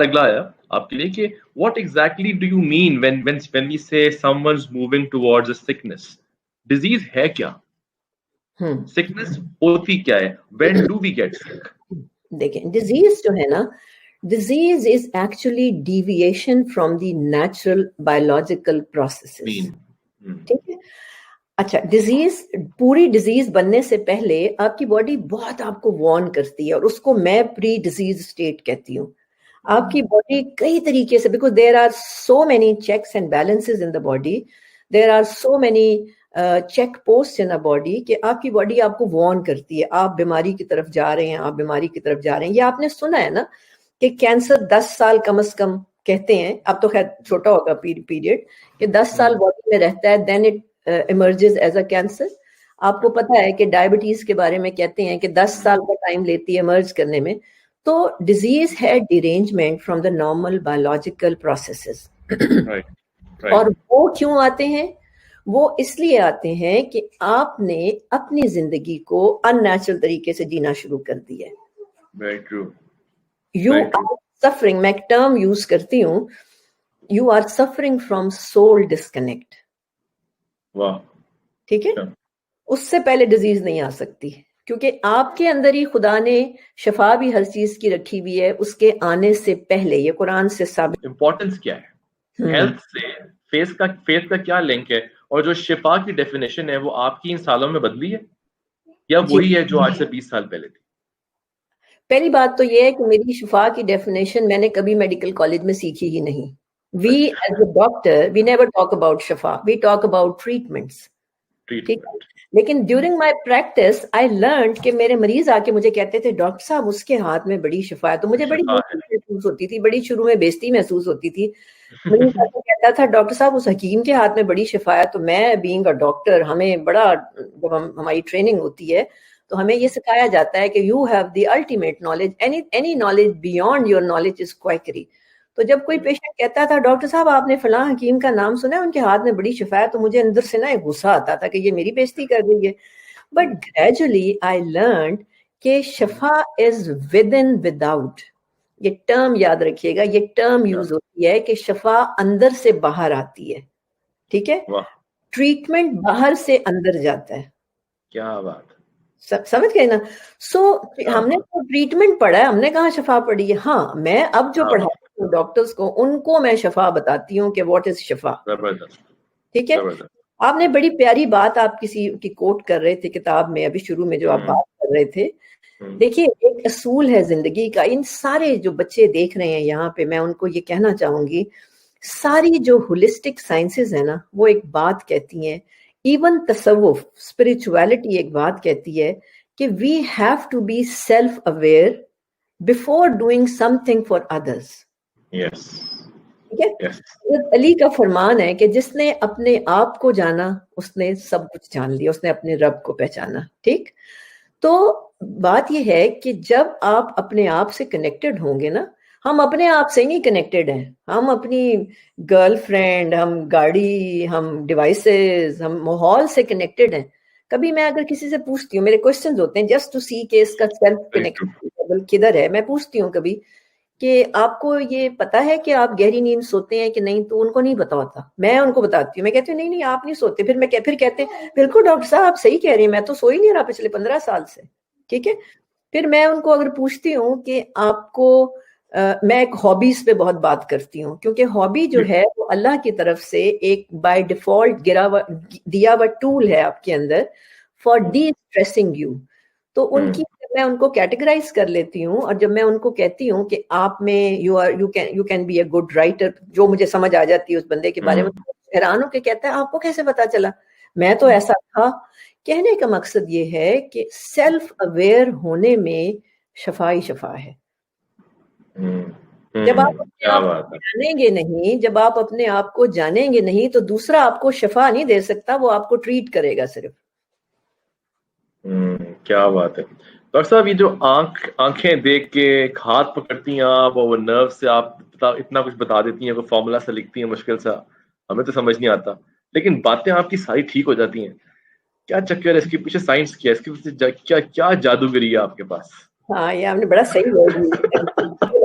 اگلا آیا آپ کے لیے کہ what exactly do you mean when we say someone's moving towards a sickness? Disease ہے کیا؟ sickness ہوتی کیا ہے؟ when do we get sick? دیکھیں ڈیزیز جو ہے نا, disease is actually deviation from the natural biological processes. ٹھیک ہے, اچھا ڈیزیز, پوری ڈیزیز بننے سے پہلے آپ کی باڈی بہت آپ کو وارن کرتی ہے, اور اس کو میں پری ڈیزیز اسٹیٹ کہتی ہوں. آپ کی باڈی کئی طریقے سے, because there are so many checks and balances in the body, there are so many check post in body, کہ آپ کی باڈی آپ کو وارن کرتی ہے آپ بیماری کی طرف جا رہے ہیں, آپ بیماری کی طرف جا رہے ہیں. یہ آپ نے سنا ہے نا کہ کینسر 10 سال کم از کم کہتے ہیں, اب تو خیر چھوٹا ہوگا پیریڈ, کہ 10 سال باڈی میں رہتا ہے, then it emerges as a cancer. آپ کو پتا ہے کہ ڈائبٹیز کے بارے میں کہتے ہیں کہ 10 سال کا ٹائم لیتی ہے ایمرج کرنے میں. تو ڈیزیز ہے derangement from the normal biological processes. اور وہ کیوں آتے ہیں؟ وہ اس لیے آتے ہیں کہ آپ نے اپنی زندگی کو ان نیچرل طریقے سے جینا شروع کر دیا ہے. یو آر سفرنگ, میں ایک ٹرم یوز کرتی ہوں, you are suffering from soul disconnect. ٹھیک ہے, اس سے پہلے ڈیزیز نہیں آ سکتی, کیونکہ آپ کے اندر ہی خدا نے شفا بھی ہر چیز کی رکھی ہوئی ہے اس کے آنے سے پہلے. یہ قرآن سے ثابت. امپورٹنس کیا ہے ہیلتھ سے؟ فیس کا کیا لنک ہے؟ اور جو شفا کی ڈیفینیشن ہے وہ آپ کی ان سالوں میں بدلی ہے یا وہی ہے جو آج سے 20 سال پہلے تھی؟ پہلی بات تو یہ ہے کہ میری شفا کی ڈیفینیشن میں نے کبھی میڈیکل کالج میں سیکھی ہی نہیں. We as a doctor we never talk about شفا, وی ٹاک اباؤٹ ٹریٹمنٹس. ٹھیک ہے, لیکن during my practice I learned کہ میرے مریض آ کے مجھے کہتے تھے ڈاکٹر صاحب اس کے ہاتھ میں بڑی شفا ہے. تو مجھے بڑی محسوس ہوتی تھی, بڑی شروع میں بےزتی محسوس ہوتی تھی. مریض آ کے کہتا تھا ڈاکٹر صاحب اس حکیم کے ہاتھ میں بڑی شفا ہے. تو میں بینگ اے ڈاکٹر, ہمیں بڑا, جب ہماری ٹریننگ ہوتی ہے تو ہمیں یہ سکھایا جاتا ہے کہ you have the ultimate knowledge, any knowledge beyond your knowledge is quackery. تو جب کوئی پیشنٹ کہتا تھا ڈاکٹر صاحب آپ نے فلاں حکیم کا نام سنا ہے, ان کے ہاتھ میں بڑی شفا ہے, تو مجھے اندر سے نا ایک غصہ آتا تھا کہ یہ میری بےزتی کر رہی ہے. بٹ گریجولی آئی لرنڈ کہ شفا is with in with out. یہ ٹرم یاد رکھیے گا, یہ ٹرم یوز ہوتی ہے کہ شفا اندر سے باہر آتی ہے. ٹھیک ہے, ٹریٹمنٹ باہر سے اندر جاتا ہے. کیا بات, سمجھ گئے نا. سو ہم نے تو ٹریٹمنٹ پڑھا ہے, ہم نے کہاں شفا پڑھی ہے. ہاں میں اب جو پڑھاتی ہوں ڈاکٹرز کو, ان کو میں شفا بتاتی ہوں کہ واٹ از شفا. ٹھیک ہے, آپ نے بڑی پیاری بات آپ کسی کی کوٹ کر رہے تھے کتاب میں ابھی شروع میں جو آپ بات کر رہے تھے. دیکھیے ایک اصول ہے زندگی کا, ان سارے جو بچے دیکھ رہے ہیں یہاں پہ, میں ان کو یہ کہنا چاہوں گی, ساری جو ہولسٹک سائنسز ہیں نا وہ ایک بات کہتی ہیں, ایون تصوف اسپرچویلٹی ایک بات کہتی ہے کہ we have to be self aware before doing something for others. ٹھیک ہے, علی کا فرمان ہے کہ جس نے اپنے آپ کو جانا اس نے سب کچھ جان لیا, اس نے اپنے رب کو پہچانا. ٹھیک, تو بات یہ ہے کہ جب آپ اپنے آپ سے کنیکٹڈ ہوں گے نا, ہم اپنے آپ سے نہیں کنیکٹڈ ہیں, ہم اپنی گرل فرینڈ, ہم گاڑی, ہم ڈیوائسز, ہم ماحول سے کنیکٹڈ ہیں. کبھی میں اگر کسی سے پوچھتی ہوں, میرے کوشچنز ہوتے ہیں جسٹ ٹو سی کہ اس کا سیلف کنیکٹڈ کدھر ہے, میں پوچھتی ہوں کبھی کہ آپ کو یہ پتا ہے کہ آپ گہری نیند سوتے ہیں کہ نہیں, تو ان کو نہیں پتا ہوتا. میں ان کو بتاتی ہوں, میں کہتی ہوں نہیں آپ نہیں سوتے. پھر کہتے ہیں بالکل ڈاکٹر صاحب آپ صحیح کہہ رہی ہیں, میں تو سو ہی نہیں رہا پچھلے 15 سال سے. ٹھیک ہے, پھر میں ان کو اگر پوچھتی ہوں کہ آپ کو, میں ایک ہابیز پہ بہت بات کرتی ہوں, کیونکہ ہابی جو ہے وہ اللہ کی طرف سے ایک بائی ڈیفالٹ دیا ہوا ٹول ہے آپ کے اندر فار ڈی اسٹریسنگ یو. تو ان کی میں ان کو کیٹیگرائز کر لیتی ہوں, اور جب میں ان کو کہتی ہوں کہ آپ میں you can be a good writer, جو مجھے سمجھ آ جاتی ہے اس بندے کے بارے میں, حیران ہو کے کہتا ہے آپ کو کیسے پتا چلا, میں تو ایسا تھا. کہنے کا مقصد یہ ہے کہ سیلف اویئر ہونے میں شفا ہی شفا ہے. جب آپ اپنے آپ کو جانیں گے نہیں, جب آپ اپنے آپ کو جانیں گے نہیں تو دوسرا آپ کو شفا نہیں دے سکتا, وہ آپ کو ٹریٹ کرے گا صرف. کیا بات ہے ڈاکٹر صاحب, یہ جو آنکھیں دیکھ کے ہاتھ پکڑتی ہیں آپ, اور وہ نرو سے آپ اتنا کچھ بتا دیتی ہیں, کوئی فارمولا سے لکھتی ہیں مشکل سا, ہمیں تو سمجھ نہیں آتا, لیکن باتیں آپ کی ساری ٹھیک ہو جاتی ہیں. کیا چکر ہے اس کے پیچھے؟ سائنس کیا ہے اس کے پیچھے؟ کیا جادوگری ہے آپ کے پاس؟ ہاں, یہ آپ نے بڑا صحیح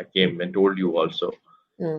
I came and told you also.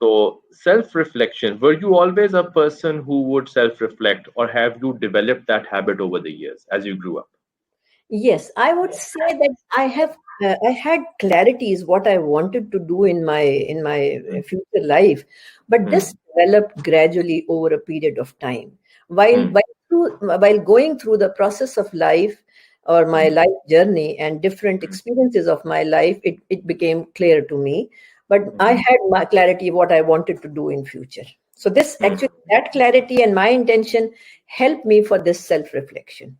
So self-reflection, were you always a person who would self-reflect, or have you developed that habit over the years as you grew up? Yes, I would say that I had clarity is what I wanted to do in my future life, but this developed gradually over a period of time. While going through the process of life or my life journey and different experiences of my life, it became clear to me. But I had my clarity what I wanted to do in future. So this actually, that clarity and my intention helped me for this self-reflection.